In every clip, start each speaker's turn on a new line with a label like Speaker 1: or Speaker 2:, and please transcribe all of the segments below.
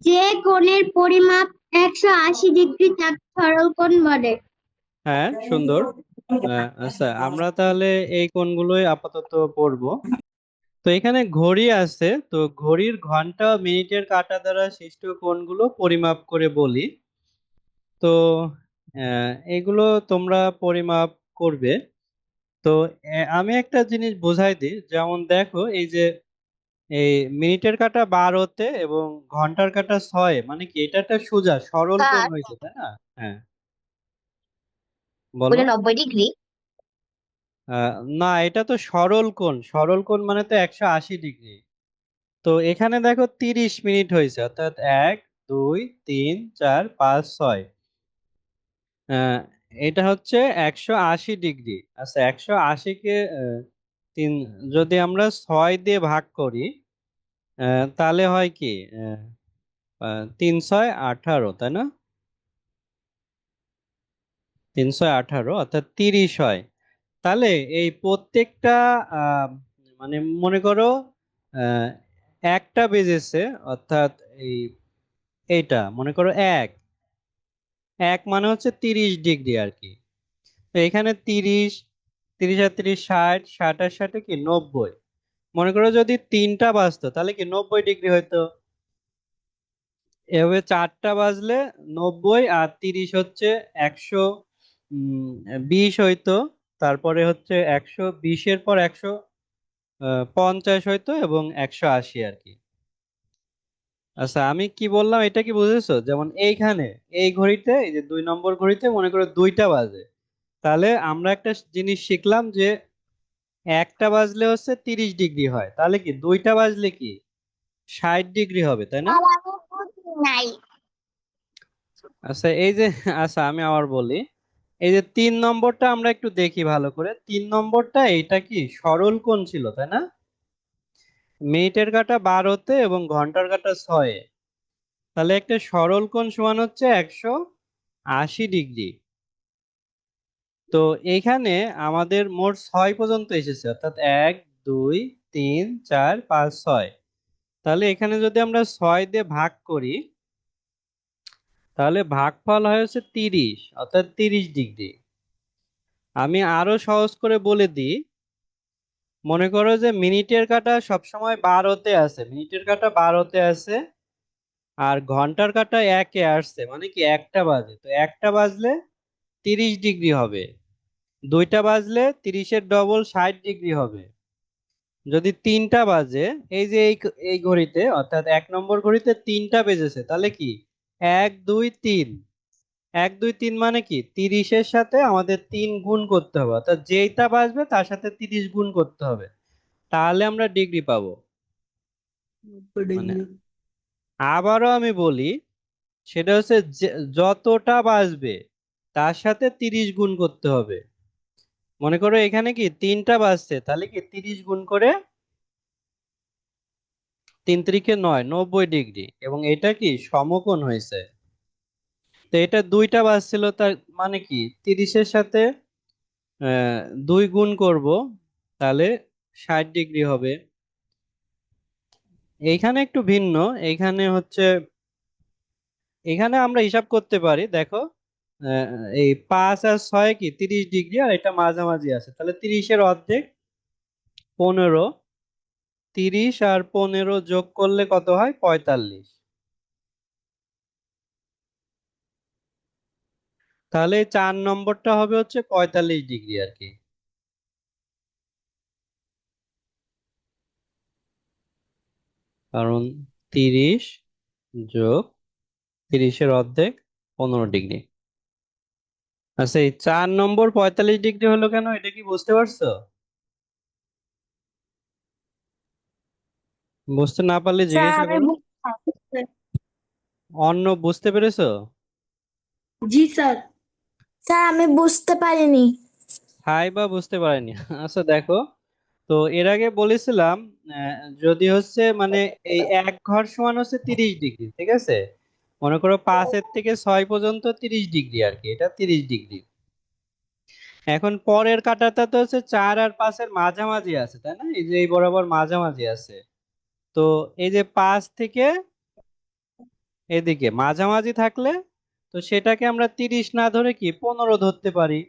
Speaker 1: যে কোণের পরিমাপ 180 ডিগ্রি তাকে সরল কোণ বলে।
Speaker 2: হ্যাঁ, সুন্দর। আচ্ছা, আমরা তাহলে এই কোণগুলোই আপাতত পড়বো। তো এখানে ঘড়ি আছে, তো ঘড়ির ঘন্টা ও মিনিটের কাঁটা দ্বারা সৃষ্ট কোণগুলো পরিমাপ করে বলি। তো এগুলো তোমরা পরিমাপ করবে। তো আমি একটা জিনিস বোঝাই দিই, যেমন দেখো এই যে এই মিনিটের কাঁটা 12-তে এবং ঘন্টার কাঁটা 6, মানে কি এটা একটা সোজা সরল কোণ
Speaker 1: স্যার,
Speaker 2: হয়েছে, তাই না? হ্যাঁ, বলো।
Speaker 1: ওটা 90 ডিগ্রি।
Speaker 2: আহ, না, এটা তো সরল কোণ, সরল কোণ মানে তো 180 ডিগ্রি। তো এখানে দেখো 30 মিনিট হয়েছে, অর্থাৎ 1 2 3 4 5 6। এটা হচ্ছে 180 ডিগ্রি। আচ্ছা, 180-কে তিন যদি আমরা 6 দিয়ে ভাগ করি, তাহলে হয় কি 3 6 18, তাই না? 318 অর্থাৎ 30 হয়। তাহলে এই প্রত্যেকটা আহ, মানে মনে করো আহ, একটা বেজেছে, অর্থাৎ এই এইটা মনে করো এক এক মানে হচ্ছে 30 ডিগ্রি আর কি। তো এখানে 30, 30 আর 30 60, 60 আর 60 কি 90। মনে করো যদি তিনটা বাজতো তাহলে কি 90 ডিগ্রি হইতো। এভাবে চারটা বাজলে 90, আর 30 হচ্ছে 120 হইতো। তারপরে হচ্ছে 120-এর পর 150 হইতো, এবং 180 আর কি। আচ্ছা, আমি কি বললাম এটা কি বুঝেছো? যেমন এইখানে এই ঘড়িতে, এই যে 2 নম্বর ঘড়িতে মনে করো দুইটা বাজে, তাহলে আমরা একটা জিনিস শিখলাম যে একটা বাজলে হচ্ছে 30 ডিগ্রি হয়, তাহলে কি দুইটা বাজলে কি 60 ডিগ্রি হবে, তাই না?
Speaker 1: আমার বুদ্ধি নাই।
Speaker 2: আচ্ছা, এই যে আচ্ছা আমি আবার বলি, এই যে 3 নম্বরটা আমরা একটু দেখি ভালো করে। 3 নম্বরটা এটা কি সরল কোণ ছিল, তাই না? মিনিটের কাঁটা 12-তে এবং ঘন্টার কাঁটা 6-এ। তাহলে একটা সরল কোণ সমান হচ্ছে 180 ডিগ্রি। তো এইখানে আমাদের মোট 6 পর্যন্ত এসেছে, অর্থাৎ 1 2 3 4 5 6। তাহলে এখানে যদি আমরা 6 দিয়ে ভাগ করি, তাহলে ভাগফল হয় হচ্ছে 30, অর্থাৎ 30 ডিগ্রি। আমি আরো সহজ করে বলে দিই। মনে করো যে মিনিটের কাঁটা সবসময় 12-তে আছে, মিনিটের কাঁটা 12-তে আছে, আর ঘন্টার কাঁটা 1-এ আসছে, মানে কি একটা বাজে, তো একটা বাজলে 30 ডিগ্রি হবে। দুইটা বাজলে 30-এর ডবল 60 ডিগ্রি হবে। যদি তিনটা বাজে, এই যে এই ঘড়িতে, অর্থাৎ 1 নম্বর ঘড়িতে তিনটা বেজেছে, তাহলে কি 1 2 3, 1 2 3 মানে কি 30-এর সাথে আমাদের 3 গুণ করতে হবে, অর্থাৎ যেইটা বাজবে তার সাথে 30 গুণ করতে হবে, তাহলে আমরা ডিগ্রি পাবো। মানে আবারও আমি বলি, সেটা হচ্ছে যতটা বাজবে তার সাথে 30 গুণ করতে হবে। মনে করো এখানে কি তিনটা বাজছে, তাহলে কি 30 গুণ করে 3 3 9, 90 ডিগ্রি, এবং এটা কি সমকোণ হয়েছে। তো এটা দুইটা বাজছিল, তার মানে কি 30-এর সাথে 2 গুণ করব, তাহলে 60 ডিগ্রি হবে। এইখানে একটু ভিন্ন। এইখানে হচ্ছে, এখানে আমরা হিসাব করতে পারি, দেখো আহ, এই 5 আর 6 কি 30 ডিগ্রি, আর এটা মাঝামাঝি আছে, তাহলে 30-এর অর্ধেক 15। 30 আর 15 যোগ করলে কত হয়? 45। তাহলে 4 নম্বরটা হবে হচ্ছে 45 ডিগ্রি আর কি। কারণ 30 যোগ 30-এর অর্ধেক 15 ডিগ্রি। আচ্ছা, এই 4 নম্বর 45 ডিগ্রি হলো কেন, এটা কি বুঝতে পারছো? বুঝতে না পারলে
Speaker 1: স্যার,
Speaker 2: জিজ্ঞাসা
Speaker 1: আমি
Speaker 2: করো।
Speaker 1: বুঝতে পারছি।
Speaker 2: অন্য বুঝতে পেরেছো?
Speaker 1: জি স্যার। স্যার, আমি বুঝতে পারিনি।
Speaker 2: হাই বা বুঝতে পারেনি। আচ্ছা দেখো, তো এর আগে বলেছিলাম আহ, যদি হচ্ছে মানে এই এক ঘর সমান হচ্ছে 30 ডিগ্রি, ঠিক আছে? মনে করো 5-এর থেকে 6 পর্যন্ত 30 ডিগ্রি আর কি, এটা 30 ডিগ্রি। এখন পরের কাঁটাটা তো হচ্ছে 4 আর 5-এর মাঝামাঝি আছে, তাই না? এই যে এই বরাবর মাঝামাঝি আছে। তো এই যে 5 থেকে এদিকে মাঝামাঝি থাকলে তো সেটাকে আমরা 30 না ধরে কি 15 ধরতে পারি।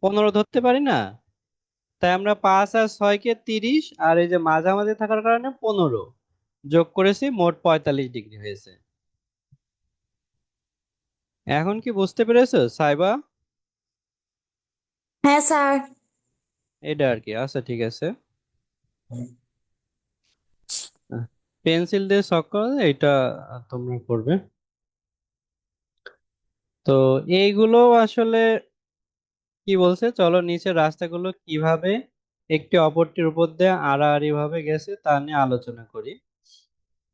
Speaker 2: 15 ধরতে পারি না? তাই আমরা 5 আর 6 কে 30 আর এই যে মাঝামাঝি থাকার কারণে 15 যোগ করেছি, মোট 45 ডিগ্রি হয়েছে। এখন কি বুঝতে পেরেছো সাইবা?
Speaker 3: হ্যাঁ স্যার।
Speaker 2: এটা আর কি। আচ্ছা ঠিক আছে, পেন্সিল দিয়ে ছক করো, এটা তোমরা করবে। তো এইগুলো আসলে কি বলছে, চলো নিচের রাস্তাগুলো কিভাবে একটি অপরটির উপর দিয়ে আড়াআড়ি ভাবে গেছে তা নিয়ে আলোচনা করি।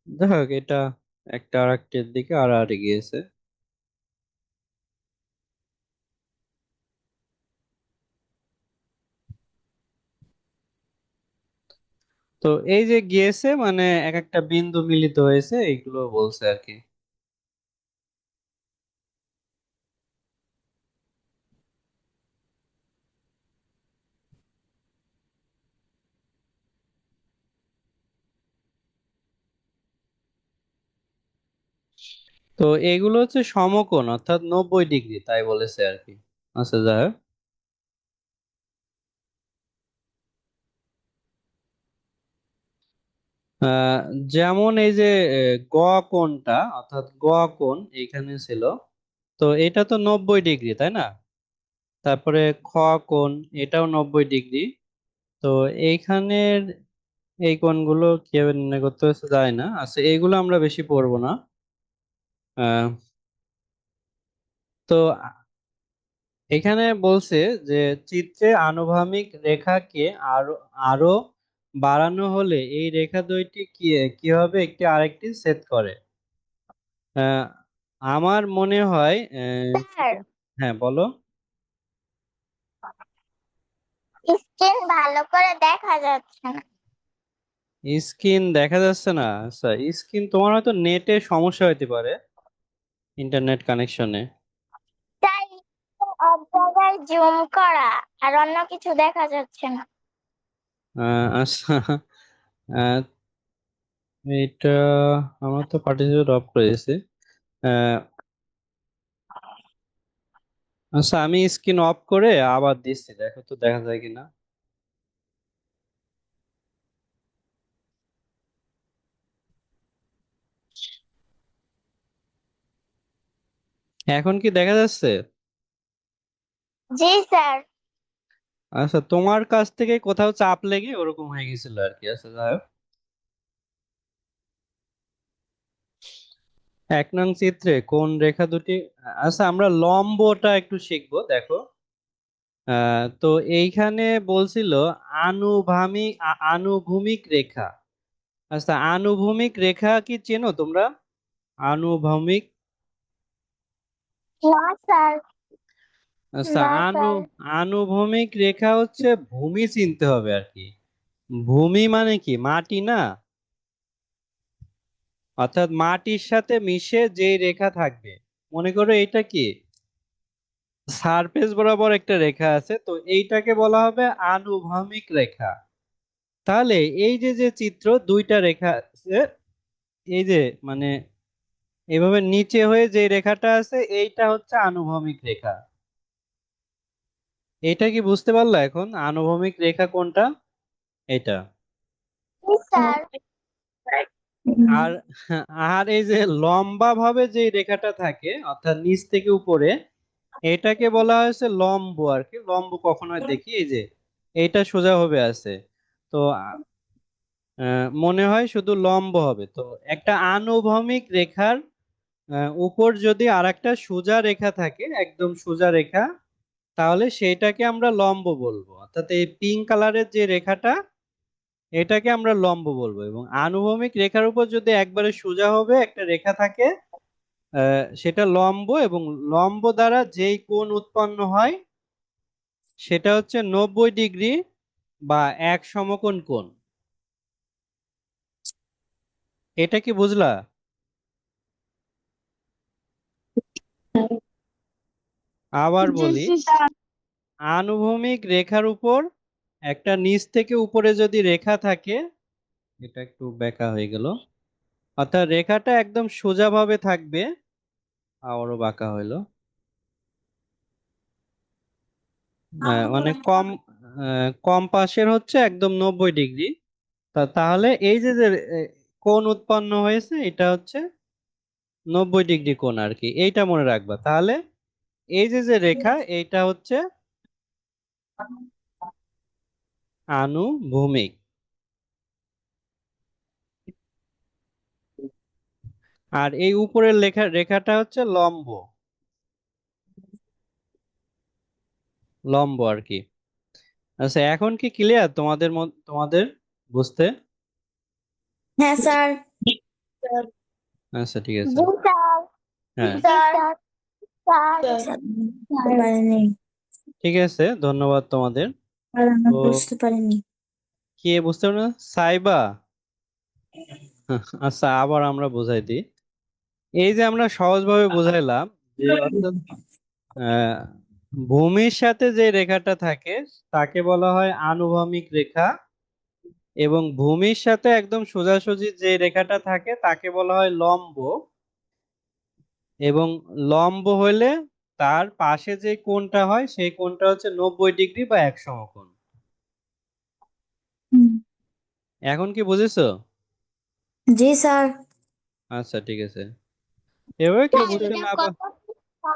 Speaker 2: দেখো এটা একটা আরেকটির দিকে আড়াআড়ি গিয়েছে। তো এই যে গিয়েছে মানে এক একটা বিন্দু মিলিত হয়েছে, এইগুলো বলছে আর কি। তো এগুলো হচ্ছে সমকোণ অর্থাৎ 90 ডিগ্রি, তাই বলেছে আর কি। আচ্ছা যাই হোক। আহ, যেমন এই যে গ কোণটা অর্থাৎ গ কোণ এখানে ছিল, তো এটা তো 90 ডিগ্রি তাই না? তারপরে খ কোণ, এটাও 90 ডিগ্রি। তো এইখানের এই কোণগুলো কিভাবে নির্ণয় করতে হচ্ছে যায় না। আচ্ছা এইগুলো আমরা বেশি পড়বো না। আহ, তো এখানে বলছে যে চিত্রে আনুভূমিক রেখাকে আরো আরো বাড়ানো হলে এই রেখা দুইটি কিভাবে একটি আরেকটি ছেদ করে। আহ, আমার মনে হয়
Speaker 1: স্যার,
Speaker 2: হ্যাঁ বলো।
Speaker 1: স্ক্রিন ভালো করে দেখা যাচ্ছে না।
Speaker 2: স্ক্রিন দেখা যাচ্ছে না? আচ্ছা স্ক্রিন তোমার হয়তো নেটে সমস্যা হতে পারে, ইন্টারনেট কানেকশনে।
Speaker 1: তাই এক জায়গায় জুম করা আর অন্য কিছু দেখা যাচ্ছে না।
Speaker 2: আচ্ছা, আহ, এটা আমার তো পার্টিসিপেট অফ করে দিয়েছি। আহ, আচ্ছা আমি স্ক্রিন অফ করে আবার দিচ্ছি, দেখো তো দেখা যায় কিনা। এখন কি দেখা যাচ্ছে?
Speaker 1: জি স্যার।
Speaker 2: আচ্ছা তোমার কাছ থেকে কোথাও চাপ লেগে ওরকম হয়ে গেছিল আর কি। আচ্ছা যাই হোক। 1 নং চিত্রে কোন রেখা দুটি, আচ্ছা আমরা লম্বটা একটু শিখবো দেখো। তো এইখানে বলছিল আনুভূমিক রেখা। আচ্ছা আনুভূমিক রেখা কি চেনো তোমরা? আনুভূমিক,
Speaker 1: না স্যার।
Speaker 2: আচ্ছা
Speaker 1: না স্যার।
Speaker 2: আনুভূমিক রেখা হচ্ছে ভূমি চিনতে হবে আর কি। ভূমি মানে কি মাটি না? অর্থাৎ মাটির সাথে মিশে যে রেখা থাকবে, মনে করো এটা কি সারফেস বরাবর একটা রেখা আছে, তো এইটাকে বলা হবে আনুভূমিক রেখা। তাহলে এই যে যে চিত্র দুইটা রেখা আছে, এই যে মানে এভাবে নিচে হয়ে যে রেখাটা আছে এইটা হচ্ছে আনুভূমিক রেখা। এটা কি বুঝতে পারলা এখন আনুভূমিক রেখা কোনটা? এটা।
Speaker 1: জি স্যার।
Speaker 2: আর আর এই যে লম্বা ভাবে যে রেখাটা থাকে অর্থাৎ নিচ থেকে উপরে, এটাকে বলা হয়েছে লম্ব আর কি। লম্ব কখন হয় দেখি, এই যে এইটা সোজা হবে আছে, তো মনে হয় শুধু লম্ব হবে। তো একটা আনুভূমিক রেখার উপর যদি আরেকটা সোজা রেখা থাকে, একদম সোজা রেখা, তাহলে সেইটাকে আমরা লম্ব বলবো। অর্থাৎ এই পিঙ্ক কালারের যে রেখাটা, এটাকে আমরা লম্ব বলবো। এবং আনুভূমিক রেখার উপর যদি একবারে সোজা হবে একটা রেখা থাকে, সেটা লম্ব। এবং লম্ব দ্বারা যেই কোণ উৎপন্ন হয় সেটা হচ্ছে 90 ডিগ্রি বা এক সমকোণ কোণ। এটা কি বুঝলা? আবার
Speaker 1: জি
Speaker 2: বলি,
Speaker 1: জি স্যার।
Speaker 2: আনুভূমিক রেখার উপর একটা নিচ থেকে উপরে যদি রেখা থাকে, এটা একটু বেঁকা হয়ে গেল। অর্থাৎ রেখাটা একদম সোজাভাবে থাকবে। আবারও বাঁকা হইলো। মানে কম্পাসের হচ্ছে একদম 90 ডিগ্রি। তাহলে এই যে যে কোণ উৎপন্ন হয়েছে এটা হচ্ছে 90 ডিগ্রি কোণ আর কি, এইটা মনে রাখবা। তাহলে এই যে যে রেখা এইটা হচ্ছে আনুভূমিক। আর এই উপরের রেখাটা হচ্ছে লম্ব, লম্ব আর কি। আচ্ছা, এখন কি ক্লিয়ার তোমাদের তোমাদের বুঝতে?
Speaker 3: হ্যাঁ স্যার।
Speaker 2: আচ্ছা, ঠিক আছে।
Speaker 1: জি স্যার।
Speaker 2: হ্যাঁ,
Speaker 1: জি স্যার। স্যার।
Speaker 3: স্যার, বুঝতে পারিনি।
Speaker 2: ঠিক আছে, ধন্যবাদ তোমাদের।
Speaker 3: আর আমরা
Speaker 2: তো
Speaker 3: বুঝতে পারিনি।
Speaker 2: কি বুঝতে পারো না সাইবা? আচ্ছা, আবার আমরা বোঝাই দিই। এই যে আমরা সহজভাবে বোঝাইলাম যে অর্থাৎ আহ, ভূমির সাথে যে রেখাটা থাকে তাকে বলা হয় আনুভূমিক রেখা, এবং ভূমির সাথে একদম সোজাসুজি যে রেখাটা থাকে তাকে বলা হয় লম্ব। এবং লম্ব হলে তার পাশে যে কোণটা হয় সেই কোণটা হচ্ছে 90 ডিগ্রি বা এক সমকোণ।
Speaker 3: হুম।
Speaker 2: এখন কি বুঝেছো?
Speaker 3: জি স্যার।
Speaker 2: আচ্ছা, ঠিক আছে। এবার কি
Speaker 1: স্যার,
Speaker 2: বুঝছো
Speaker 1: এটা
Speaker 2: না
Speaker 1: কত পৃষ্ঠা?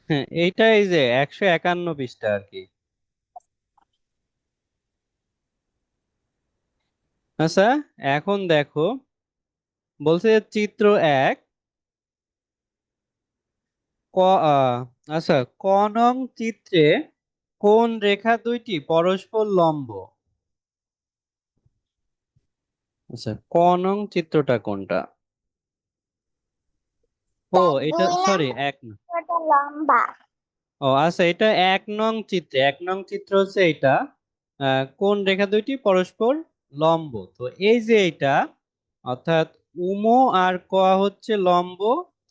Speaker 2: হ্যাঁ, এইটা এই যে 151 পৃষ্ঠা আর কি। আচ্ছা, এখন দেখো, বলছে চিত্র 1 ক আচ্ছা, ক নং চিত্রে কোন রেখা দুইটি পরস্পর লম্ব? আচ্ছা, ক নং চিত্রটা কোনটা? ও,
Speaker 1: স্যার,
Speaker 2: এটা
Speaker 1: 2 নং
Speaker 2: সরি,
Speaker 1: চিত্রটা লম্বা।
Speaker 2: ও আচ্ছা, এটা 1 নং চিত্রে, 1 নং চিত্র হচ্ছে এইটা। কোন রেখা দুইটি পরস্পর লম্ব? তো এই যে এইটা, অর্থাৎ উমো আর ক হচ্ছে লম্ব,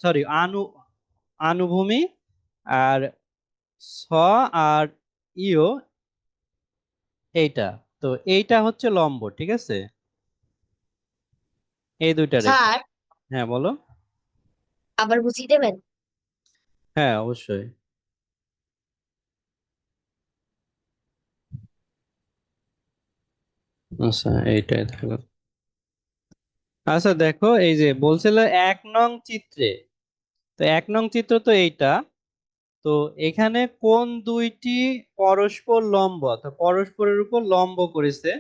Speaker 2: সরি আনুভূমি। আর ছ আর ইও এইটা, তো এইটা হচ্ছে লম্ব, ঠিক আছে, এই দুইটা রেখা।
Speaker 4: স্যার,
Speaker 2: হ্যাঁ, বলো।
Speaker 4: আবার বুঝিয়ে দেবেন?
Speaker 2: হ্যাঁ, অবশ্যই। আচ্ছা, এইটাই থাকলো। আচ্ছা, দেখো, এই যে বলছিল 1 নং চিত্রে, তো 1 নং চিত্র তো এইটা। তো এখানে কোন দুইটি পরস্পর লম্ব, তো পরস্পরের উপর লম্ব করেছে।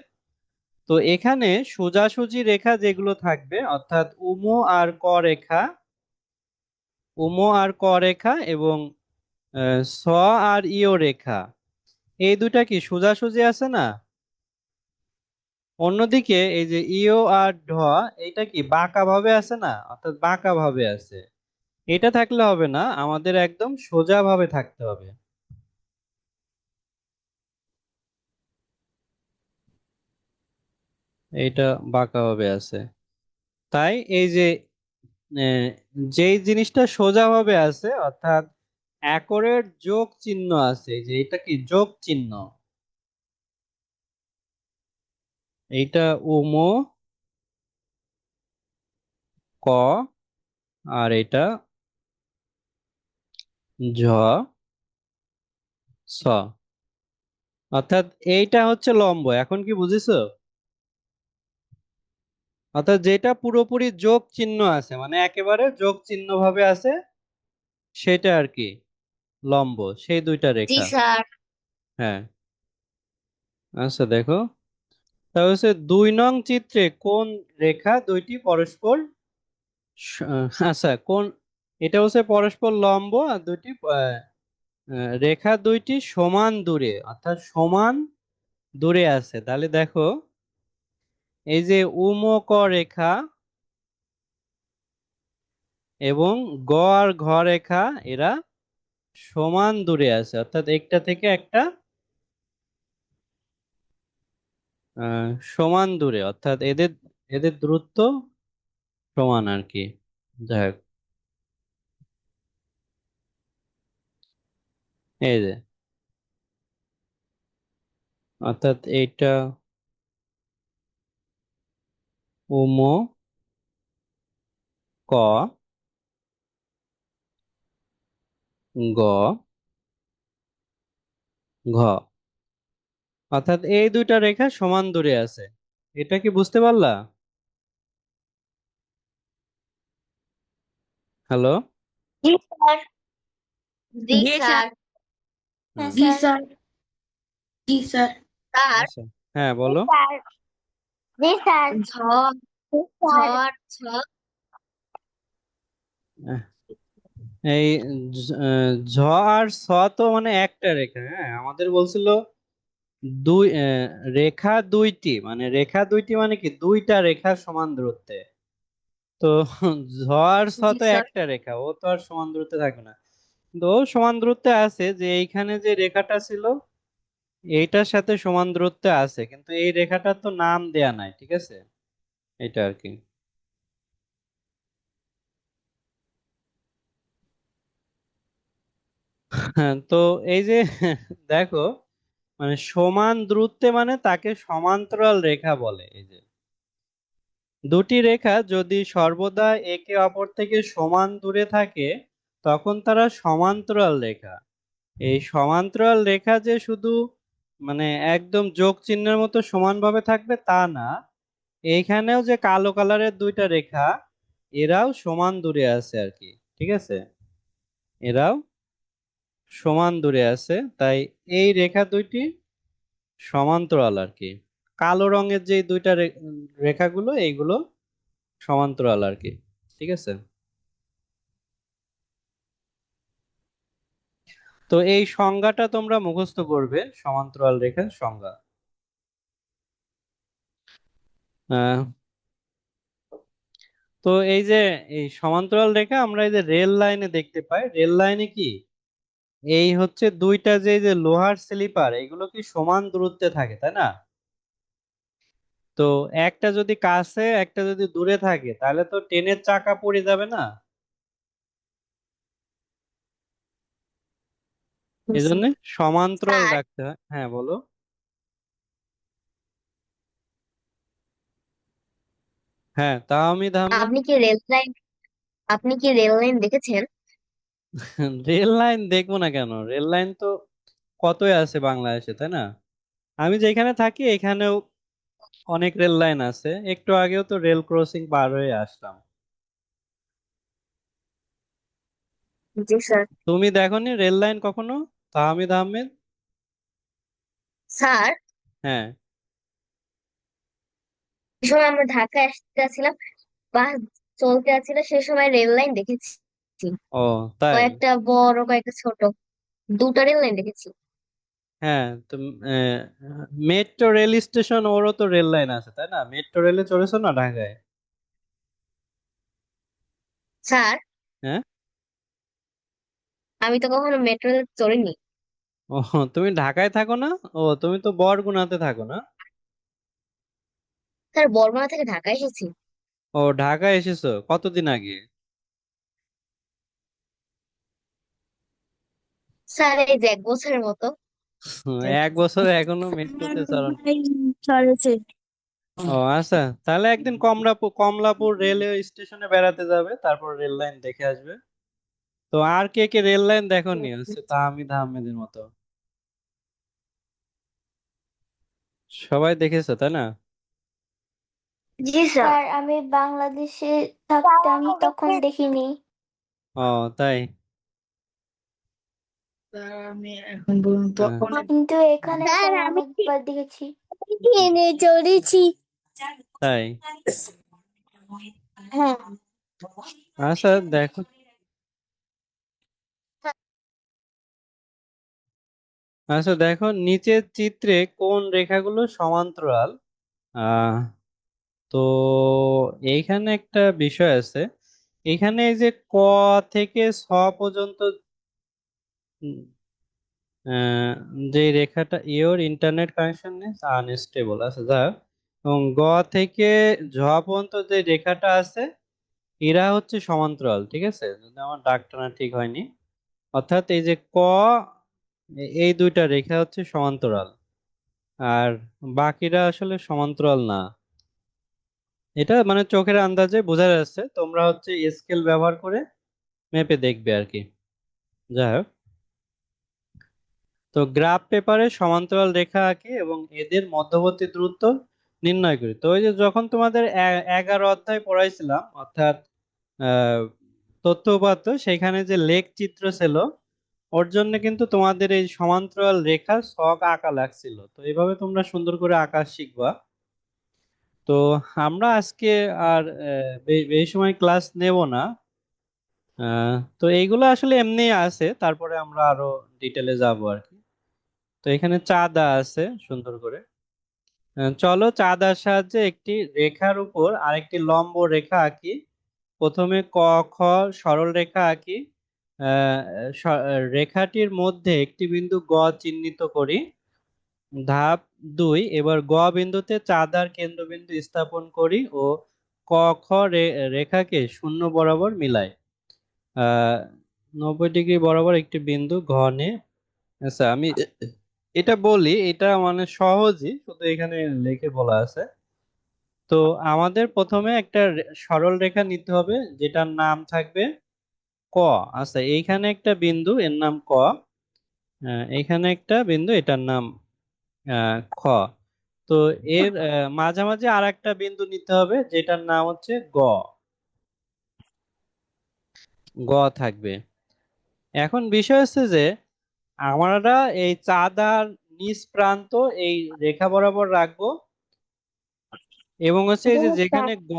Speaker 2: তো এখানে সোজাসুজি রেখা যেগুলো থাকবে, অর্থাৎ রেখা, রেখা এবং স আর ইও রেখা, এই দুটা কি সোজাসুজি আছে না? অন্যদিকে এই যে ইও আর এটা কি বাঁকা ভাবে আছে না, অর্থাৎ বাঁকা ভাবে আছে। এটা থাকলে হবে না, আমাদের একদম সোজা ভাবে থাকতে হবে। এইটা বাঁকা ভাবে আছে। তাই এই যে আহ, যেই জিনিসটা সোজা ভাবে আছে, অর্থাৎ একরের যোগ চিহ্ন আছে, যে এটা কি যোগ চিহ্ন, এইটা উমো ক, আর এটা ঝ ছ, অর্থাৎ এইটা হচ্ছে লম্ব। এখন কি বুঝেছো? অর্থাৎ যেটা পুরোপুরি যোগ চিহ্ন আছে, মানে একেবারে যোগ চিহ্ন ভাবে আছে, সেটা আর কি লম্ব, সেই দুইটা
Speaker 4: জি
Speaker 2: রেখা।
Speaker 4: স্যার।
Speaker 2: হ্যাঁ। আচ্ছা, দেখো, তাহলে হচ্ছে 2 নং চিত্রে কোন রেখা দুইটি পরস্পর আচ্ছা, কোন, এটা হচ্ছে পরস্পর লম্ব, আর দুইটি রেখা দুইটি সমান দূরে, অর্থাৎ সমান দূরে আছে। তাহলে দেখো, এই যে উমক রেখা এবং গ আর ঘ রেখা, এরা সমান দূরে আছে, অর্থাৎ একটা থেকে একটা সমান দূরে, অর্থাৎ এদের এদের দূরত্ব সমান আর কি। যাই হোক, এই যে, অর্থাৎ এইটা উম ক, গ, ঘ। অর্থাৎ এই দুইটা রেখা সমান দূরে আছে। এটা কি বুঝতে পারলা? হ্যালো?
Speaker 1: জি স্যার।
Speaker 4: জি
Speaker 3: জি স্যার।
Speaker 4: স্যার।
Speaker 3: হ্যাঁ
Speaker 1: জি
Speaker 3: স্যার।
Speaker 1: স্যার।
Speaker 3: জি স্যার।
Speaker 4: স্যার,
Speaker 2: আচ্ছা, হ্যাঁ
Speaker 1: জি
Speaker 2: বলো।
Speaker 1: স্যার। জি স্যার।
Speaker 4: ঝ
Speaker 1: জি
Speaker 4: ঝ
Speaker 1: স্যার।
Speaker 4: আর ছ।
Speaker 2: আহ, এই ঝ আর ছ তো মানে একটা রেখা। হ্যাঁ, আমাদের বলছিল দুই রেখা দুইটি, মানে রেখা দুইটি মানে কি দুইটা রেখা সমান দূরত্বে। তো ঝ আর ছ
Speaker 4: জি
Speaker 2: তো
Speaker 4: স্যার।
Speaker 2: একটা রেখা, ও তো আর সমান দূরত্বে থাকবে না। কিন্তু ও সমান দূরত্বে আছে, যে এইখানে যে রেখাটা ছিল এইটার সাথে সমান দূরত্বে আছে, কিন্তু এই রেখাটার তো নাম দেয়া নাই, ঠিক আছে? এটা আর কি। হ্যাঁ, তো এই যে দেখো, মানে সমান দূরত্বে মানে তাকে সমান্তরাল রেখা বলে। এই যে দুটি রেখা যদি সর্বদা একে অপর থেকে সমান দূরে থাকে তখন তারা সমান্তরাল রেখা। এই সমান্তরাল রেখা যে শুধু মানে একদম যোগ চিহ্নের মতো সমানভাবে থাকবে তা না, এইখানেও যে কালো কালারের দুইটা রেখা এরাও সমান দূরে আছে আর কি, ঠিক আছে? এরাও সমান দূরে আছে, তাই এই রেখা দুইটি সমান্তরাল আর কি। কালো রঙের যে দুইটা রেখাগুলো এইগুলো সমান্তরাল আর কি, ঠিক আছে? তো এই সংজ্ঞাটা তোমরা মুখস্থ করবে, সমান্তরাল রেখার সংজ্ঞা। আহ, তো এই যে এই সমান্তরাল রেখা আমরা এই যে রেল লাইনে দেখতে পাই, রেল লাইনে কি এই হচ্ছে দুইটা যে লোহার স্লিপার, এগুলো কি সমান দূরত্বে থাকে, তাই না? তো একটা যদি কাছে একটা যদি দূরে থাকে তাহলে তো ট্রেনের চাকা পড়ে যাবে না? এই জন্য সমান্তরাল
Speaker 4: স্যার,
Speaker 2: রাখতে হয়। হ্যাঁ বলো। হ্যাঁ, তাহমিদ আহমেদ।
Speaker 4: আপনি কি রেল লাইন আপনি কি রেল লাইন দেখেছেন?
Speaker 2: রেল লাইন দেখবো না কেন? রেল লাইন তো কতই আছে বাংলাদেশে, তাই না? আমি যেখানে থাকি এখানেও অনেক রেল লাইন আছে, একটু আগেও তো রেল ক্রসিং পার হয়ে আসলাম।
Speaker 4: জি স্যার।
Speaker 2: তুমি দেখোনি রেল লাইন কখনো, তাহমিদ আহমেদ?
Speaker 4: স্যার,
Speaker 2: হ্যাঁ।
Speaker 4: যে সময় আমরা ঢাকায় আসতে আসছিলাম, বাস চলতে আছিল, সে সময় রেল লাইন দেখেছি।
Speaker 2: ও, তাই?
Speaker 4: কয়েকটা বড়, কয়েকটা ছোট, দুটো রেল লাইন দেখেছি।
Speaker 2: হ্যাঁ, তো মেট্রো রেল স্টেশন ওরও তো রেল লাইন আছে, তাই না? মেট্রো রেলে চড়েছো না ঢাকায়?
Speaker 4: স্যার,
Speaker 2: হ্যাঁ।
Speaker 4: আমি তো কখনো মেট্রো রেল চড়িনি।
Speaker 2: ও, তুমি ঢাকায় থাকো না? ও, তুমি তো বরগুনাতে থাকো না?
Speaker 4: স্যার, বর্মা থেকে ঢাকা এসেছি।
Speaker 2: ও, ঢাকায় এসেছো কতদিন আগে?
Speaker 4: স্যার, এই যে 1 বছরের মতো।
Speaker 2: এক বছরে এখনো মেট্রোতে চড়ো?
Speaker 3: চলেছে।
Speaker 2: ও আচ্ছা, তাহলে একদিন কমলাপুর কমলাপুর রেলওয়ে স্টেশনে বেড়াতে যাবে, তারপর রেল লাইন দেখে আসবে। তো আর কে কে রেল লাইন দেখোনি হচ্ছে তাহমিদ আহমেদের মতো? সবাই দেখেছো, তাই না?
Speaker 1: জি স্যার, আমি বাংলাদেশে থাকতে আমি তখন দেখিনি।
Speaker 2: ও, তাই?
Speaker 3: স্যার আমি এখন পর্যন্ত
Speaker 2: হ্যাঁ,
Speaker 3: অনেক
Speaker 1: কিন্তু এখানে
Speaker 3: স্যার
Speaker 1: স্যার
Speaker 3: আমি
Speaker 1: অনেকবার দেখেছি।
Speaker 3: ট্রেনে চড়েছি।
Speaker 2: তাই?
Speaker 1: হ্যাঁ।
Speaker 2: আচ্ছা দেখো, আচ্ছা দেখো নিচের চিত্রে কোন রেখাগুলো সমান্তরাল। আহ তো এইখানে একটা বিষয় আছে। এখানে এই যে ক থেকে ছ পর্যন্ত উম, যে রেখাটা your internet connection is unstable আছে যা, এবং গ থেকে ঝ পর্যন্ত যে রেখাটা আছে এরা হচ্ছে সমান্তরাল, ঠিক আছে? যদি আমার দাগটা না ঠিক হয়নি, অর্থাৎ এই যে ক এই দুইটা রেখা হচ্ছে সমান্তরাল, আর বাকিরা আসলে সমান্তরাল না। এটা মানে চোখের আন্দাজে বোঝা যাচ্ছে, তোমরা হচ্ছে স্কেল ব্যবহার করে মেপে দেখবে আর কি। যাই হোক, তো গ্রাফ পেপারে সমান্তরাল রেখা আঁকি এবং এদের মধ্যবর্তী দূরত্ব নির্ণয় করি। তো ওই যে যখন তোমাদের 11 অধ্যায় পড়াইছিলাম, অর্থাৎ আহ, তথ্য উপাত্ত, সেখানে যে লেখ চিত্র ছিল, ওর জন্য কিন্তু তোমাদের এই সমান্তরাল রেখার ছক আঁকা লাগছিল। তো এইভাবে তোমরা সুন্দর করে আঁকা শিখবা। তো আমরা আজকে আর বেশি সময় ক্লাস নেব না। তো এইগুলো আসলে এমনি আছে, তারপরে আমরা আরো ডিটেলে যাব আর কি। তো এখানে চাঁদা আছে সুন্দর করে। চলো চাঁদার সাহায্যে একটি রেখার উপর আরেকটি লম্ব রেখা আঁকি। প্রথমে ক খ সরল রেখা আঁকি। আহ, রেখাটির মধ্যে একটি বিন্দু গ চিহ্নিত করি। ধাপ 2, এবার গ বিন্দুতে চাঁদার কেন্দ্রবিন্দু স্থাপন করি ও ক খ রেখাকে শূন্য বরাবর মিলাই। আহ 90 ডিগ্রি বরাবর একটি বিন্দু ঘনে। আচ্ছা, আমি এটা বলি, এটা মানে সহজই, শুধু এখানে লিখে বলা আছে। তো আমাদের প্রথমে একটা সরল রেখা নিতে হবে যেটার নাম থাকবে ক। আচ্ছা, এইখানে একটা বিন্দু, এর নাম ক। এইখানে একটা বিন্দু, এটার নাম খ। তো এর মাঝামাঝি আর একটা বিন্দু নিতে হবে যেটার নাম হচ্ছে গ। গ থাকবে। এখন বিষয় হচ্ছে যে আমরা এই চাঁদার নিচ প্রান্ত এই রেখা বরাবর রাখবো, এবং হচ্ছে এই যে যেখানে গ,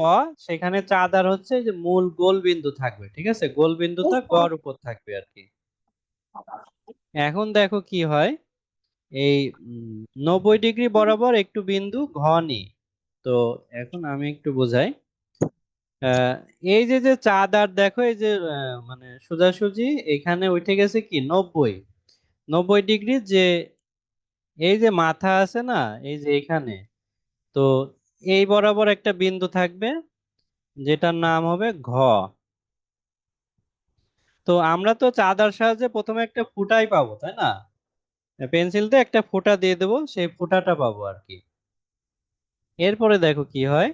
Speaker 2: সেখানে চাঁদার হচ্ছে এই যে মূল গোল বিন্দু থাকবে। ঠিক আছে, গোল বিন্দুটা গড় উপর থাকবে আর কি। এখন দেখো কি হয়, এই 90 ডিগ্রি বরাবর একটু বিন্দু ঘ নিই। তো এখন আমি একটু বোঝাই। আহ, এই যে যে চাঁদার দেখো এই যে মানে সোজাসুজি এখানে উঠে গেছে কি 90 ডিগ্রি, যে এই যে মাথা আছে না, এই যে এখানে, তো এই বরাবর একটা বিন্দু থাকবে যেটার নাম হবে ঘ। তো আমরা তো চাঁদার সাহায্যে প্রথমে একটা ফুটাই পাবো, তাই না? পেন্সিল দিয়ে একটা ফুটা দিয়ে দেবো, সেই ফুটাটা পাবো আর কি। এরপরে দেখো কি হয়,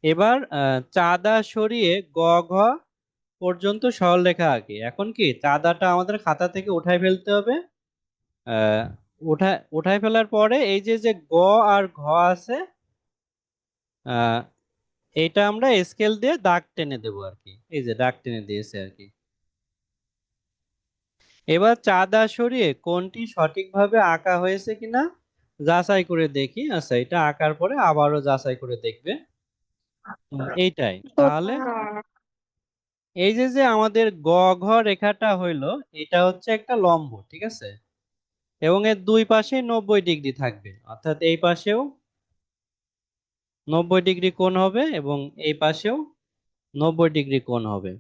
Speaker 2: এবার চাঁদা সরিয়ে গ ঘ পর্যন্ত সরলরেখা আঁকি। এখন কি চাঁদাটা আমাদের খাতা থেকে উঠাই ফেলতে হবে। আহ উঠাই ফেলার পরে এই যে যে গ আর ঘ আছে, আহ এটা আমরা স্কেল দিয়ে দাগ টেনে দেবো আর কি। এই যে দাগ টেনে দিয়েছে আর কি। এবার চাঁদা সরিয়ে কোনটি সঠিকভাবে আঁকা হয়েছে কিনা যাচাই করে দেখি। আচ্ছা, এটা আঁকার পরে আবারও যাচাই করে দেখবে। এইটাই তাহলে এই যে যে আমাদের গ ঘ রেখাটা হইলো, এটা হচ্ছে একটা লম্ব, ঠিক আছে, এবং এর দুই পাশে 90 ডিগ্রি থাকবে, অর্থাৎ এই পাশেও 90 ডিগ্রি কোণ হবে এবং এই পাশেও 90 ডিগ্রি কোণ হবে।